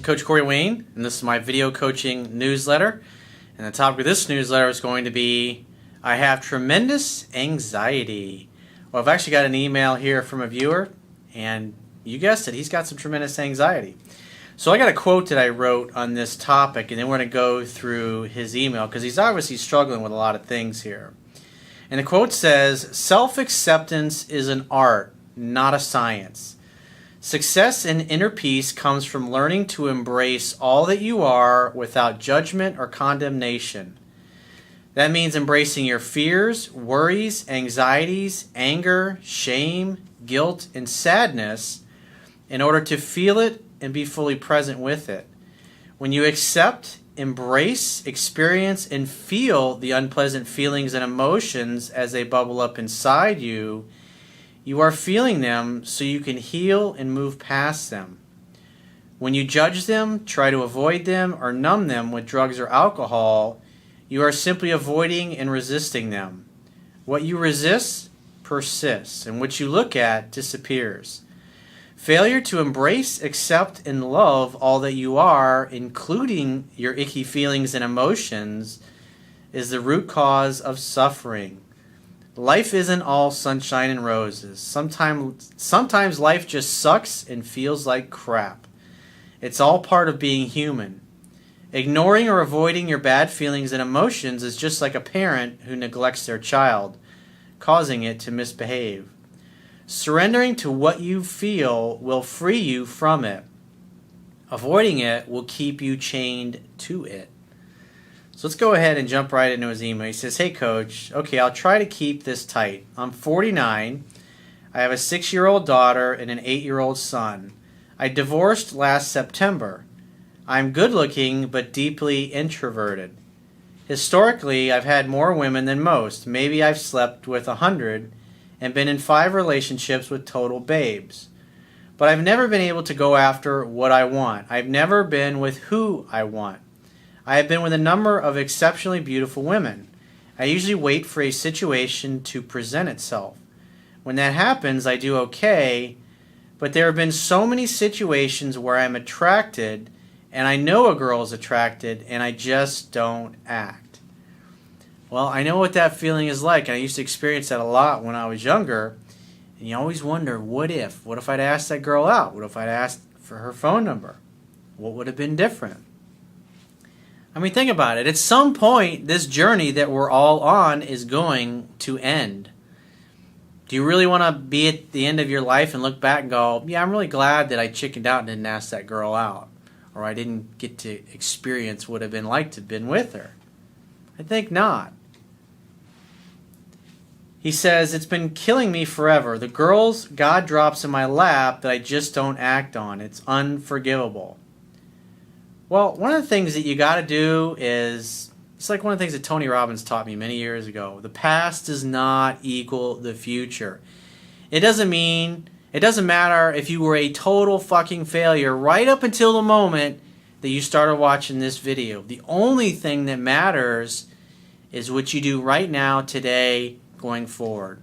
Coach Corey Wayne, and this is my video coaching newsletter. And the topic of this newsletter is going to be, I have tremendous anxiety. Well, I've actually got an email here from a viewer, and you guessed it, he's got some tremendous anxiety. So I got a quote that I wrote on this topic, and then we're going to go through his email, because he's obviously struggling with a lot of things here. And the quote says, self-acceptance is an art, not a science. Success and inner peace comes from learning to embrace all that you are without judgment or condemnation. That means embracing your fears, worries, anxieties, anger, shame, guilt, and sadness in order to feel it and be fully present with it. When you accept, embrace, experience, and feel the unpleasant feelings and emotions as they bubble up inside you, you are feeling them so you can heal and move past them. When you judge them, try to avoid them, or numb them with drugs or alcohol, you are simply avoiding and resisting them. What you resist persists, and what you look at disappears. Failure to embrace, accept, and love all that you are, including your icky feelings and emotions, is the root cause of suffering. Life isn't all sunshine and roses. Sometimes life just sucks and feels like crap. It's all part of being human. Ignoring or avoiding your bad feelings and emotions is just like a parent who neglects their child, causing it to misbehave. Surrendering to what you feel will free you from it. Avoiding it will keep you chained to it. So let's go ahead and jump right into his email. He says, hey coach, okay, I'll try to keep this tight. I'm 49. I have a 6-year-old daughter and an 8-year-old son. I divorced last September. I'm good looking but deeply introverted. Historically, I've had more women than most. Maybe I've slept with 100 and been in 5 relationships with total babes. But I've never been able to go after what I want. I've never been with who I want. I have been with a number of exceptionally beautiful women. I usually wait for a situation to present itself. When that happens, I do okay, but there have been so many situations where I'm attracted, and I know a girl is attracted, and I just don't act. Well, I know what that feeling is like, and I used to experience that a lot when I was younger, and you always wonder, what if? What if I'd asked that girl out? What if I'd asked for her phone number? What would have been different? I mean, think about it. At some point, this journey that we're all on is going to end. Do you really want to be at the end of your life and look back and go, yeah, I'm really glad that I chickened out and didn't ask that girl out, or I didn't get to experience what it would have been like to have been with her? I think not. He says, it's been killing me forever. The girls God drops in my lap that I just don't act on. It's unforgivable. Well, one of the things that you got to do is, it's like one of the things that Tony Robbins taught me many years ago. The past does not equal the future. It doesn't matter if you were a total fucking failure right up until the moment that you started watching this video. The only thing that matters is what you do right now, today, going forward.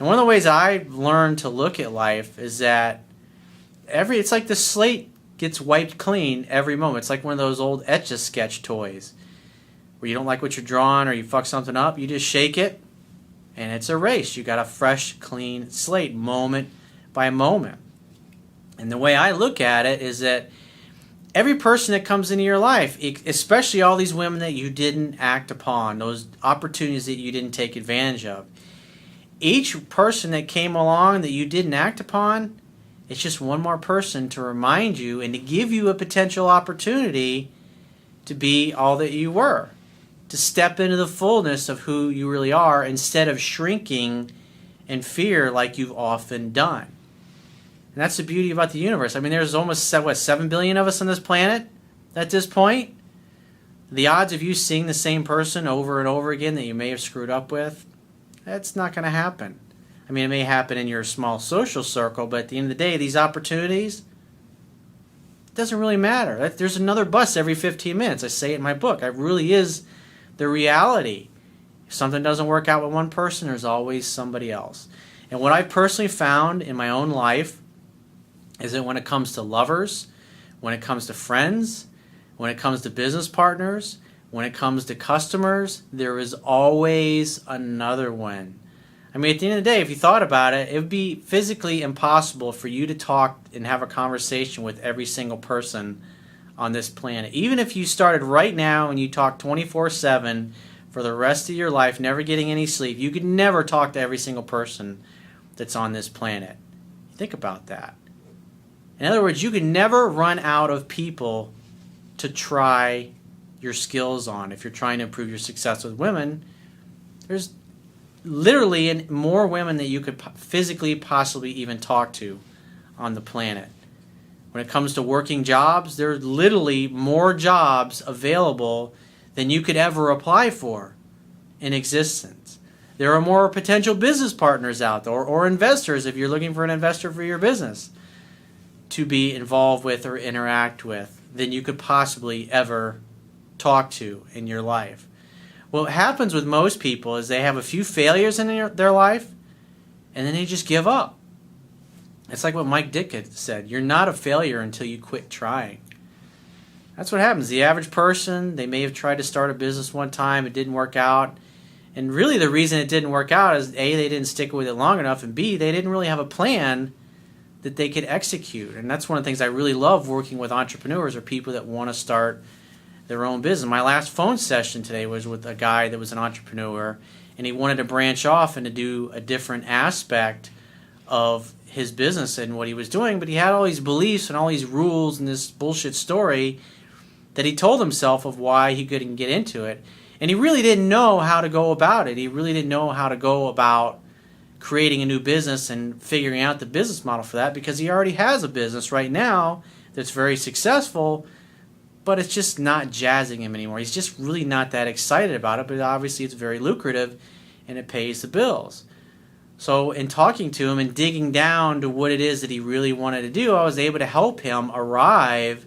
And one of the ways I've learned to look at life is that it's like the slate gets wiped clean every moment. It's like one of those old Etch-a-Sketch toys where you don't like what you're drawing or you fuck something up, you just shake it and it's erased. You got a fresh, clean slate moment by moment. And the way I look at it is that every person that comes into your life, especially all these women that you didn't act upon, those opportunities that you didn't take advantage of, each person that came along that you didn't act upon, it's just one more person to remind you and to give you a potential opportunity to be all that you were, to step into the fullness of who you really are instead of shrinking in fear like you've often done. And that's the beauty about the universe. I mean, there's almost, 7 billion of us on this planet at this point? The odds of you seeing the same person over and over again that you may have screwed up with, that's not going to happen. I mean, it may happen in your small social circle, but at the end of the day, these opportunities, it doesn't really matter. There's another bus every 15 minutes. I say it in my book. It really is the reality. If something doesn't work out with one person, there's always somebody else. And what I personally found in my own life is that when it comes to lovers, when it comes to friends, when it comes to business partners, when it comes to customers, there is always another one. I mean, at the end of the day, if you thought about it, it would be physically impossible for you to talk and have a conversation with every single person on this planet. Even if you started right now and you talk 24/7 for the rest of your life, never getting any sleep, you could never talk to every single person that's on this planet. Think about that. In other words, you could never run out of people to try your skills on. If you're trying to improve your success with women, there's literally more women that you could physically possibly even talk to on the planet. When it comes to working jobs, there's literally more jobs available than you could ever apply for in existence. There are more potential business partners out there, or investors if you're looking for an investor for your business to be involved with or interact with than you could possibly ever talk to in your life. What happens with most people is they have a few failures in their life and then they just give up. It's like what Mike Dick had said, you're not a failure until you quit trying. That's what happens. The average person, they may have tried to start a business one time, it didn't work out. And really the reason it didn't work out is A, they didn't stick with it long enough, and B, they didn't really have a plan that they could execute. And that's one of the things I really love working with entrepreneurs, or people that want to start their own business. My last phone session today was with a guy that was an entrepreneur, and he wanted to branch off and to do a different aspect of his business and what he was doing, but he had all these beliefs and all these rules and this bullshit story that he told himself of why he couldn't get into it. And he really didn't know how to go about it. He really didn't know how to go about creating a new business and figuring out the business model for that, because he already has a business right now that's very successful, but it's just not jazzing him anymore. He's just really not that excited about it, but obviously it's very lucrative and it pays the bills. So in talking to him and digging down to what it is that he really wanted to do, I was able to help him arrive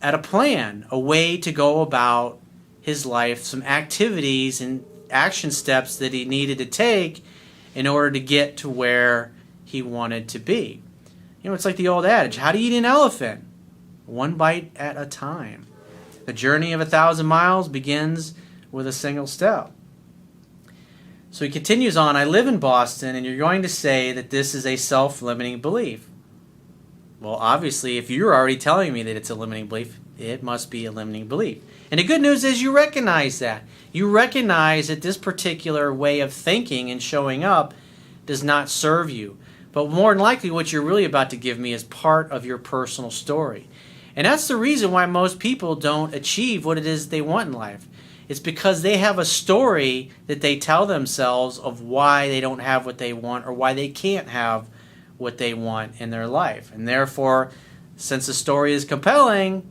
at a plan, a way to go about his life, some activities and action steps that he needed to take in order to get to where he wanted to be. You know, it's like the old adage, how do you eat an elephant? One bite at a time. The journey of 1,000 miles begins with a single step. So he continues on, I live in Boston, and you're going to say that this is a self-limiting belief. Well, obviously, if you're already telling me that it's a limiting belief, it must be a limiting belief. And the good news is you recognize that. You recognize that this particular way of thinking and showing up does not serve you. But more than likely, what you're really about to give me is part of your personal story. And that's the reason why most people don't achieve what it is they want in life. It's because they have a story that they tell themselves of why they don't have what they want, or why they can't have what they want in their life. And therefore, since the story is compelling,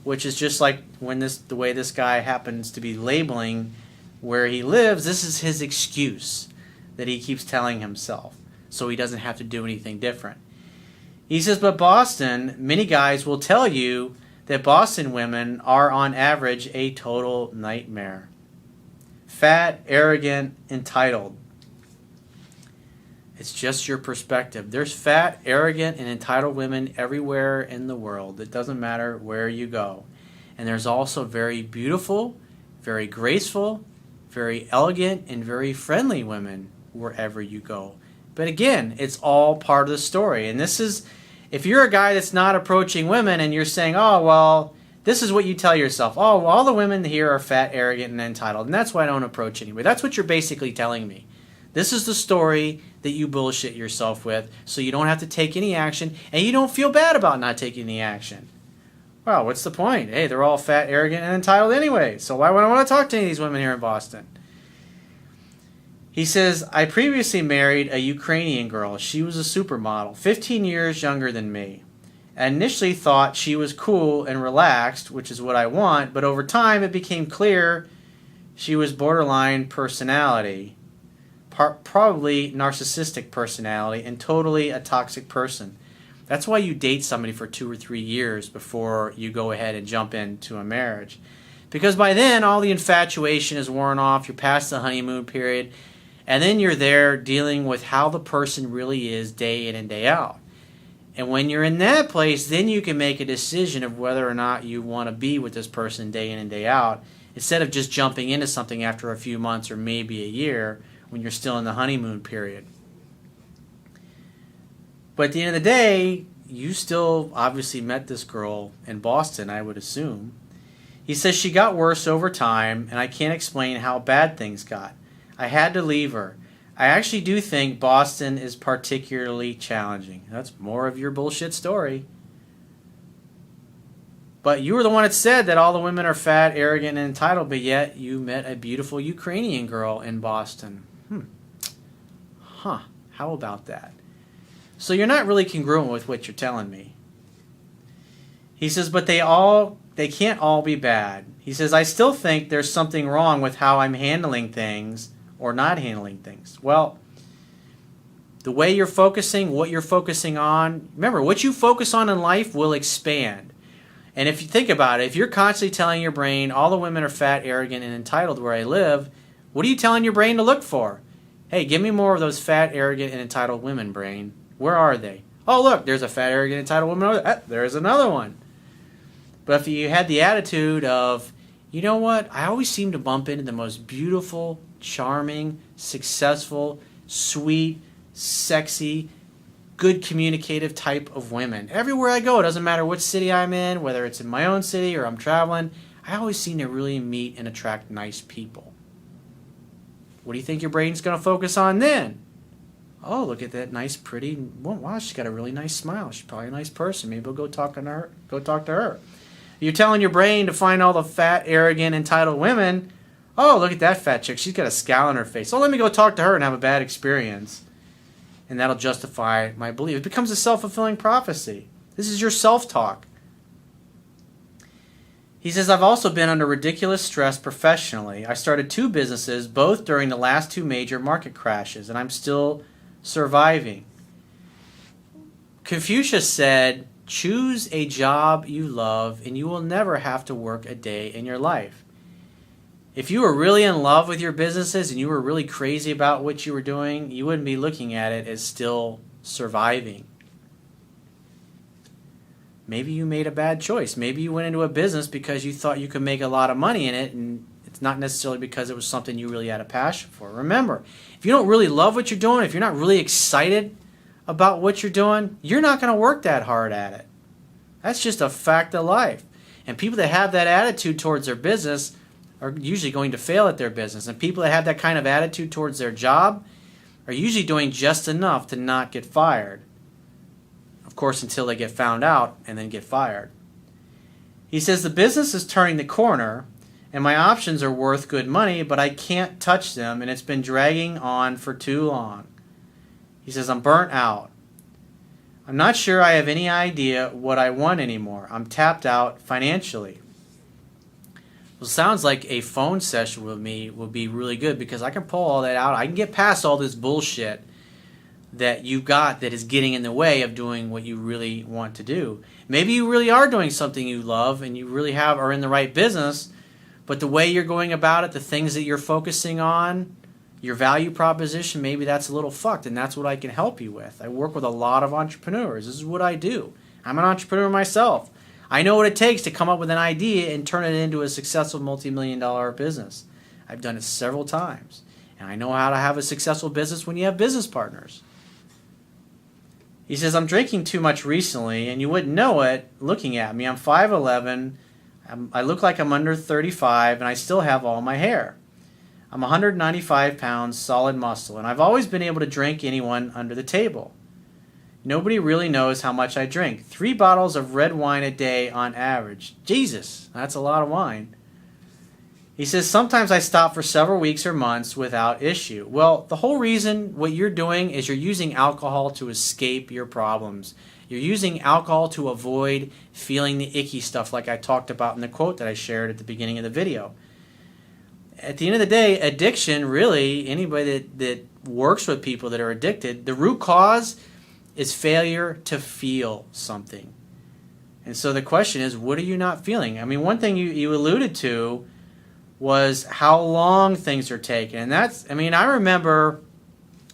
which is just like when the way this guy happens to be labeling where he lives, this is his excuse that he keeps telling himself, so he doesn't have to do anything different. He says, but Boston, many guys will tell you that Boston women are on average a total nightmare. Fat, arrogant, entitled. It's just your perspective. There's fat, arrogant, and entitled women everywhere in the world. It doesn't matter where you go. And there's also very beautiful, very graceful, very elegant, and very friendly women wherever you go. But again, it's all part of the story. And this is, if you're a guy that's not approaching women and you're saying, oh, well, this is what you tell yourself. Oh, well, all the women here are fat, arrogant, and entitled, and that's why I don't approach anybody. That's what you're basically telling me. This is the story that you bullshit yourself with, so you don't have to take any action, and you don't feel bad about not taking any action. Well, what's the point? Hey, they're all fat, arrogant, and entitled anyway, so why would I want to talk to any of these women here in Boston? He says, I previously married a Ukrainian girl. She was a supermodel, 15 years younger than me. I initially thought she was cool and relaxed, which is what I want, but over time it became clear she was borderline personality, probably narcissistic personality, and totally a toxic person. That's why you date somebody for 2 or 3 years before you go ahead and jump into a marriage. Because by then all the infatuation is worn off, you're past the honeymoon period, and then you're there dealing with how the person really is day in and day out. And when you're in that place, then you can make a decision of whether or not you want to be with this person day in and day out, instead of just jumping into something after a few months or maybe a year when you're still in the honeymoon period. But at the end of the day, you still obviously met this girl in Boston, I would assume. He says she got worse over time, and I can't explain how bad things got. I had to leave her. I actually do think Boston is particularly challenging. That's more of your bullshit story. But you were the one that said that all the women are fat, arrogant, and entitled, but yet you met a beautiful Ukrainian girl in Boston. How about that? So you're not really congruent with what you're telling me. He says, but they can't all be bad. He says, I still think there's something wrong with how I'm handling things or not handling things. Well, the way you're focusing, what you're focusing on, remember, what you focus on in life will expand. And if you think about it, if you're constantly telling your brain, all the women are fat, arrogant, and entitled where I live, what are you telling your brain to look for? Hey, give me more of those fat, arrogant, and entitled women, brain. Where are they? Oh, look, there's a fat, arrogant, entitled woman over there. There's another one. But if you had the attitude of, you know what, I always seem to bump into the most beautiful, charming, successful, sweet, sexy, good communicative type of women. Everywhere I go, it doesn't matter which city I'm in, whether it's in my own city or I'm traveling, I always seem to really meet and attract nice people. What do you think your brain's going to focus on then? Oh, look at that nice, pretty, wow, she's got a really nice smile. She's probably a nice person. Maybe we'll go talk to her. You're telling your brain to find all the fat, arrogant, entitled women. Oh, look at that fat chick. She's got a scowl on her face. Oh, let me go talk to her and have a bad experience. And that'll justify my belief. It becomes a self-fulfilling prophecy. This is your self-talk. He says, I've also been under ridiculous stress professionally. I started 2 businesses, both during the last 2 major market crashes, and I'm still surviving. Confucius said, choose a job you love and you will never have to work a day in your life. If you were really in love with your businesses and you were really crazy about what you were doing, you wouldn't be looking at it as still surviving. Maybe you made a bad choice. Maybe you went into a business because you thought you could make a lot of money in it, and it's not necessarily because it was something you really had a passion for. Remember, if you don't really love what you're doing, if you're not really excited about what you're doing, you're not going to work that hard at it. That's just a fact of life. And people that have that attitude towards their business are usually going to fail at their business. And people that have that kind of attitude towards their job are usually doing just enough to not get fired. Of course, until they get found out and then get fired. He says, the business is turning the corner and my options are worth good money, but I can't touch them and it's been dragging on for too long. He says, I'm burnt out. I'm not sure I have any idea what I want anymore. I'm tapped out financially. Well, sounds like a phone session with me will be really good because I can pull all that out. I can get past all this bullshit that you got that is getting in the way of doing what you really want to do. Maybe you really are doing something you love and you really are in the right business, but the way you're going about it, the things that you're focusing on, your value proposition, maybe that's a little fucked, and that's what I can help you with. I work with a lot of entrepreneurs. This is what I do. I'm an entrepreneur myself. I know what it takes to come up with an idea and turn it into a successful multi-million-dollar business. I've done it several times. And I know how to have a successful business when you have business partners. He says, I'm drinking too much recently, and you wouldn't know it looking at me. I'm 5'11", I look like I'm under 35, and I still have all my hair. I'm 195 pounds, solid muscle, and I've always been able to drink anyone under the table. Nobody really knows how much I drink. 3 bottles of red wine a day on average. Jesus, that's a lot of wine. He says, sometimes I stop for several weeks or months without issue. Well, the whole reason what you're doing is you're using alcohol to escape your problems. You're using alcohol to avoid feeling the icky stuff like I talked about in the quote that I shared at the beginning of the video. At the end of the day, addiction, really, anybody that works with people that are addicted, the root cause is failure to feel something. And so the question is, what are you not feeling? I mean, one thing you alluded to was how long things are taking. And that's, I mean, I remember,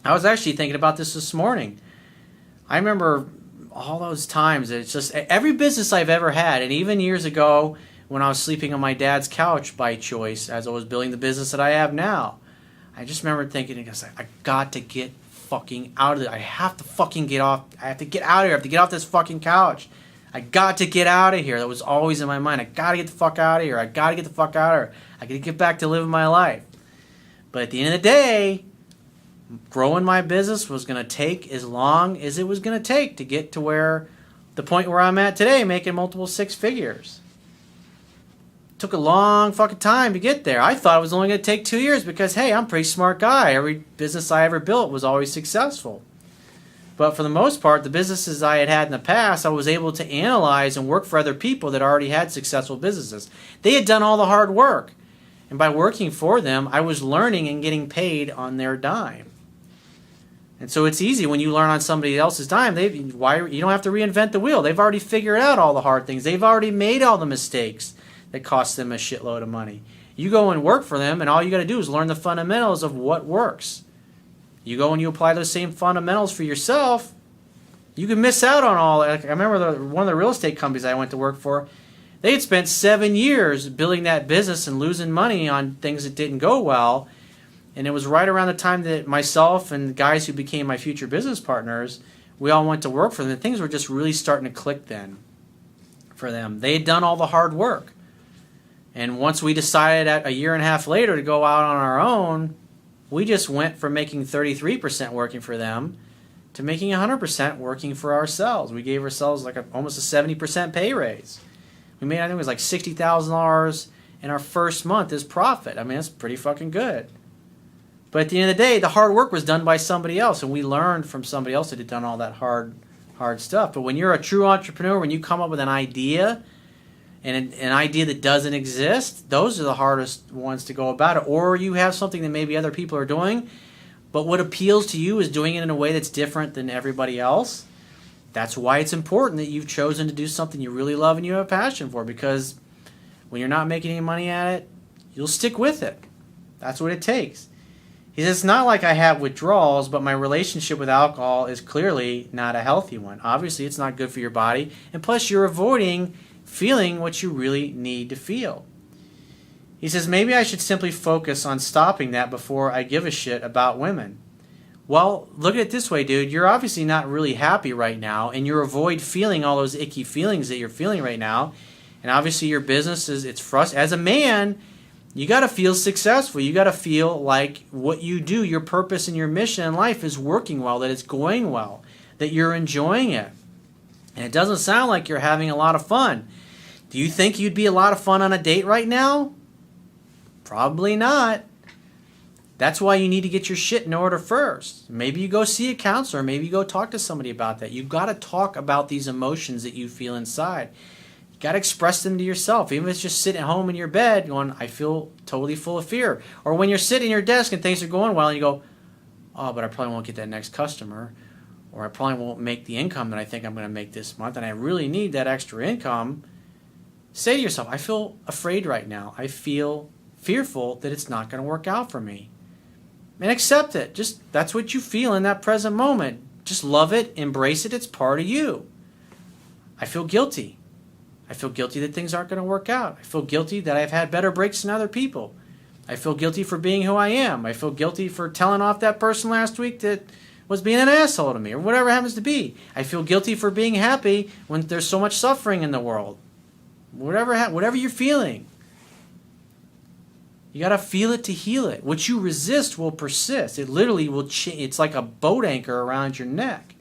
I was actually thinking about this morning. I remember all those times, it's just every business I've ever had, and even years ago when I was sleeping on my dad's couch by choice as I was building the business that I have now, I just remember thinking, I got to get fucking out of it. I have to fucking get off. I have to get out of here. I have to get off this fucking couch. I got to get out of here. That was always in my mind. I got to get the fuck out of here. I got to get the fuck out of here. I got to get back to living my life. But at the end of the day, growing my business was going to take as long as it was going to take to get to where the point where I'm at today, making multiple six figures. It took a long fucking time to get there. I thought it was only going to take 2 years because, hey, I'm a pretty smart guy. Every business I ever built was always successful. But for the most part, the businesses I had in the past, I was able to analyze and work for other people that already had successful businesses. They had done all the hard work. And by working for them, I was learning and getting paid on their dime. And so it's easy when you learn on somebody else's dime. You don't have to reinvent the wheel. They've already figured out all the hard things. They've already made all the mistakes that cost them a shitload of money. You go and work for them, and all you got to do is learn the fundamentals of what works. You go and you apply those same fundamentals for yourself, you can miss out on all. I remember one of the real estate companies I went to work for, they had spent 7 years building that business and losing money on things that didn't go well. And it was right around the time that myself and the guys who became my future business partners, we all went to work for them. And things were just really starting to click then for them. They had done all the hard work. And once we decided a year and a half later to go out on our own, we just went from making 33% working for them to making 100% working for ourselves. We gave ourselves almost a 70% pay raise. We made, I think it was like $60,000 in our first month as profit. I mean, that's pretty fucking good. But at the end of the day, the hard work was done by somebody else, and we learned from somebody else that had done all that hard stuff. But when you're a true entrepreneur, when you come up with an idea, and an idea that doesn't exist, those are the hardest ones to go about it. Or you have something that maybe other people are doing, but what appeals to you is doing it in a way that's different than everybody else. That's why it's important that you've chosen to do something you really love and you have a passion for, because when you're not making any money at it, you'll stick with it. That's what it takes. He says, it's not like I have withdrawals, but my relationship with alcohol is clearly not a healthy one. Obviously, it's not good for your body, and plus you're avoiding feeling what you really need to feel. He says, maybe I should simply focus on stopping that before I give a shit about women. Well, look at it this way, dude. You're obviously not really happy right now, and you avoid feeling all those icky feelings that you're feeling right now. And obviously your business it's frustrating. As a man, you got to feel successful. You got to feel like what you do, your purpose and your mission in life is working well, that it's going well, that you're enjoying it. And it doesn't sound like you're having a lot of fun. Do you think you'd be a lot of fun on a date right now? Probably not. That's why you need to get your shit in order first. Maybe you go see a counselor. Maybe you go talk to somebody about that. You've got to talk about these emotions that you feel inside. You got to express them to yourself. Even if it's just sitting at home in your bed going, I feel totally full of fear. Or when you're sitting at your desk and things are going well and you go, oh, but I probably won't get that next customer. Or I probably won't make the income that I think I'm going to make this month. And I really need that extra income. Say to yourself, I feel afraid right now. I feel fearful that it's not going to work out for me. And accept it. Just that's what you feel in that present moment. Just love it, embrace it, it's part of you. I feel guilty. I feel guilty that things aren't going to work out. I feel guilty that I've had better breaks than other people. I feel guilty for being who I am. I feel guilty for telling off that person last week that was being an asshole to me, or whatever it happens to be. I feel guilty for being happy when there's so much suffering in the world. Whatever you're feeling. You got to feel it to heal it. What you resist will persist. It literally will it's like a boat anchor around your neck.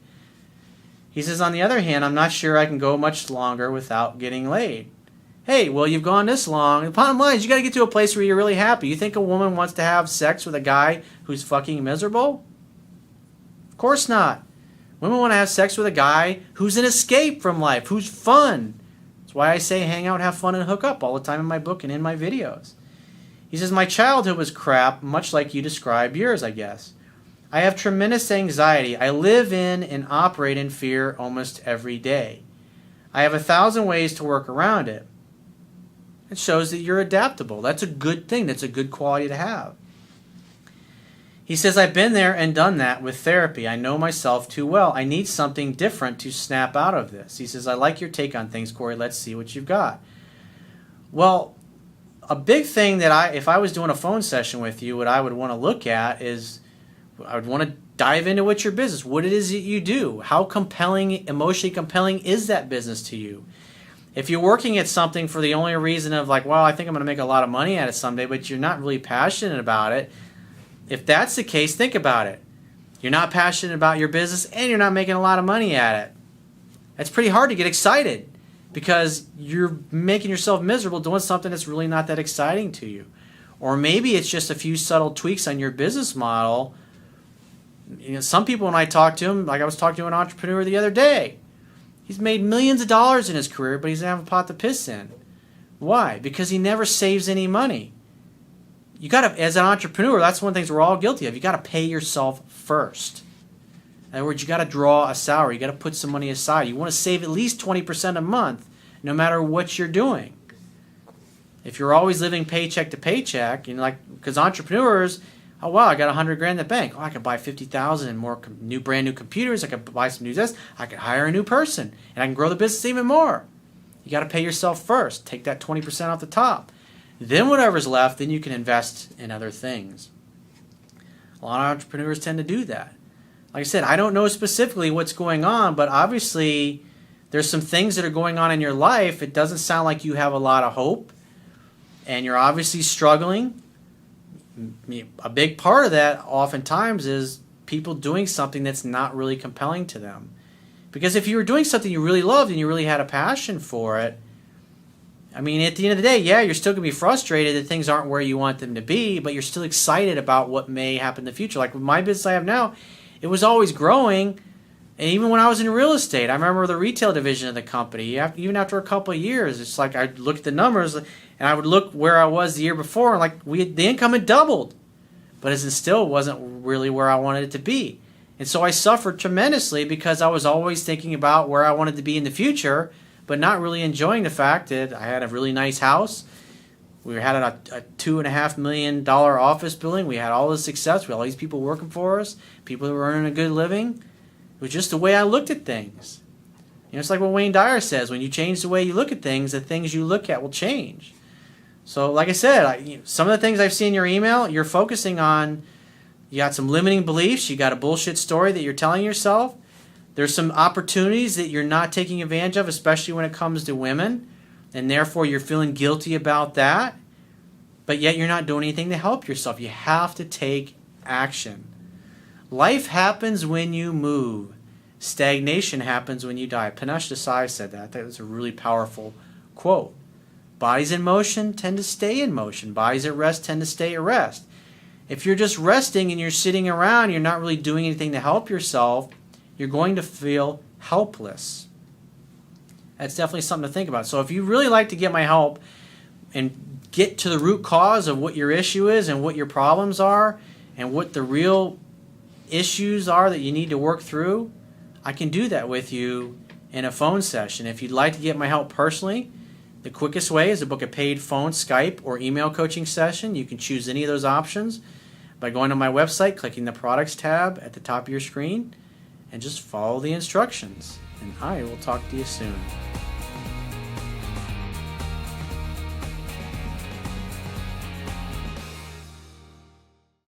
He says, on the other hand, I'm not sure I can go much longer without getting laid. Hey, well, you've gone this long. The bottom line is you got to get to a place where you're really happy. You think a woman wants to have sex with a guy who's fucking miserable? Of course not. Women want to have sex with a guy who's an escape from life, who's fun. That's why I say hang out, have fun, and hook up all the time in my book and in my videos. He says, my childhood was crap, much like you described yours, I guess. I have tremendous anxiety. I live in and operate in fear almost every day. I have 1,000 ways to work around it. It shows that you're adaptable. That's a good thing. That's a good quality to have. He He says, I've been there and done that with therapy. I know myself too well. I need something different to snap out of this. He says, I like your take on things, Corey. Let's see what you've got. Well, a big thing that if I was doing a phone session with you, what I would want to look at is I would want to dive into what's your business, what it is that you do, how compelling, emotionally compelling is that business to you. If you're working at something for the only reason of like, well, I think I'm going to make a lot of money at it someday, but you're not really passionate about it, if that's the case, think about it. You're not passionate about your business and you're not making a lot of money at it. It's pretty hard to get excited because you're making yourself miserable doing something that's really not that exciting to you. Or maybe it's just a few subtle tweaks on your business model. You know, some people, when I talk to them, like I was talking to an entrepreneur the other day, he's made millions of dollars in his career, but he doesn't have a pot to piss in. Why? Because he never saves any money. You got to, as an entrepreneur, that's one of the things we're all guilty of. You got to pay yourself first. In other words, you got to draw a salary. You got to put some money aside. You want to save at least 20% a month, no matter what you're doing. If you're always living paycheck to paycheck, you know, like because entrepreneurs, oh wow, I got 100 grand in the bank. Oh, I could buy 50,000 and more brand new computers. I could buy some new desks. I could hire a new person, and I can grow the business even more. You got to pay yourself first. Take that 20% off the top. Then whatever's left, then you can invest in other things. A lot of entrepreneurs tend to do that. Like I said, I don't know specifically what's going on, but obviously there's some things that are going on in your life. It doesn't sound like you have a lot of hope, and you're obviously struggling. A big part of that oftentimes is people doing something that's not really compelling to them. Because if you were doing something you really loved and you really had a passion for it, I mean, at the end of the day, yeah, you're still going to be frustrated that things aren't where you want them to be, but you're still excited about what may happen in the future. Like with my business I have now, it was always growing. And even when I was in real estate, I remember the retail division of the company, even after a couple of years, it's like I'd look at the numbers and I would look where I was the year before, and like the income had doubled. But it still wasn't really where I wanted it to be. And so I suffered tremendously because I was always thinking about where I wanted to be in the future, but not really enjoying the fact that I had a really nice house. We had a $2.5 million office building. We had all this success. We had all these people working for us, people who were earning a good living. It was just the way I looked at things. You know, it's like what Wayne Dyer says, when you change the way you look at things, the things you look at will change. So like I said, some of the things I've seen in your email, you're focusing on, you got some limiting beliefs, you got a bullshit story that you're telling yourself. There's some opportunities that you're not taking advantage of, especially when it comes to women, and therefore you're feeling guilty about that, but yet you're not doing anything to help yourself. You have to take action. Life happens when you move. Stagnation happens when you die. Panache Desai said that. That was a really powerful quote. Bodies in motion tend to stay in motion. Bodies at rest tend to stay at rest. If you're just resting and you're sitting around, you're not really doing anything to help yourself, you're going to feel helpless. That's definitely something to think about. So if you really like to get my help and get to the root cause of what your issue is and what your problems are and what the real issues are that you need to work through, I can do that with you in a phone session. If you'd like to get my help personally, the quickest way is to book a paid phone, Skype, or email coaching session. You can choose any of those options by going to my website, clicking the products tab at the top of your screen, and just follow the instructions. And I will talk to you soon.